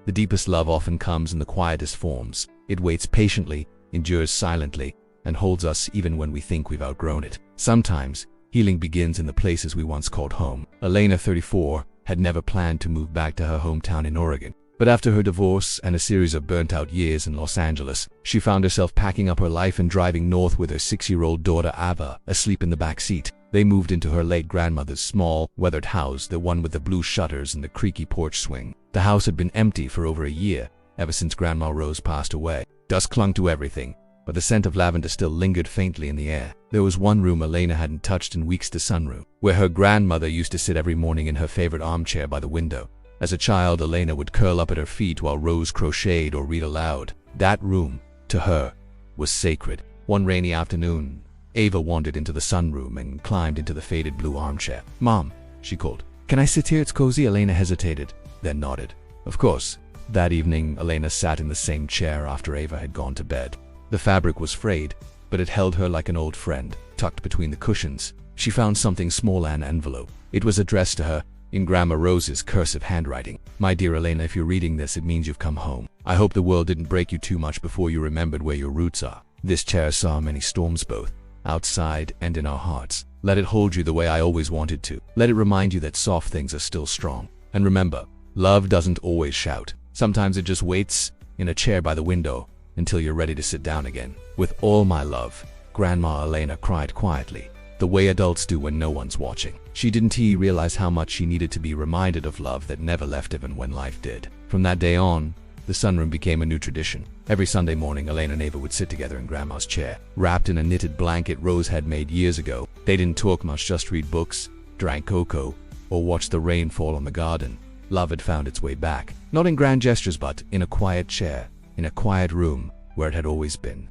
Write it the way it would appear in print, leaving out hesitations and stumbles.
The deepest love often comes in the quietest forms. It waits patiently, endures silently, and holds us even when we think we've outgrown it. Sometimes, healing begins in the places we once called home. Elena, 34, had never planned to move back to her hometown in Oregon. But after her divorce and a series of burnt-out years in Los Angeles, she found herself packing up her life and driving north with her 6-year-old daughter Ava asleep in the back seat. They moved into her late grandmother's small, weathered house, the one with the blue shutters and the creaky porch swing. The house had been empty for over a year, ever since Grandma Rose passed away. Dust clung to everything, but the scent of lavender still lingered faintly in the air. There was one room Elena hadn't touched in weeks, the sunroom, where her grandmother used to sit every morning in her favorite armchair by the window. As a child, Elena would curl up at her feet while Rose crocheted or read aloud. That room, to her, was sacred. One rainy afternoon, Ava wandered into the sunroom and climbed into the faded blue armchair. "Mom," she called. "Can I sit here? It's cozy." Elena hesitated, then nodded. Of course. That evening, Elena sat in the same chair after Ava had gone to bed. The fabric was frayed, but it held her like an old friend. Tucked between the cushions, she found something small, an envelope. It was addressed to her, in Grandma Rose's cursive handwriting. "My dear Elena, if you're reading this, it means you've come home. I hope the world didn't break you too much before you remembered where your roots are. This chair saw many storms, both outside and in our hearts. Let it hold you the way I always wanted to. Let it remind you that soft things are still strong. And remember, love doesn't always shout. Sometimes it just waits in a chair by the window until you're ready to sit down again. With all my love." Grandma Elena cried quietly, the way adults do when no one's watching. She didn't realize how much she needed to be reminded of love that never left even when life did. From that day on, the sunroom became a new tradition. Every Sunday morning, Elena and Ava would sit together in Grandma's chair, wrapped in a knitted blanket Rose had made years ago. They didn't talk much, just read books, drank cocoa, or watched the rain fall on the garden. Love had found its way back, not in grand gestures but in a quiet chair, in a quiet room where it had always been.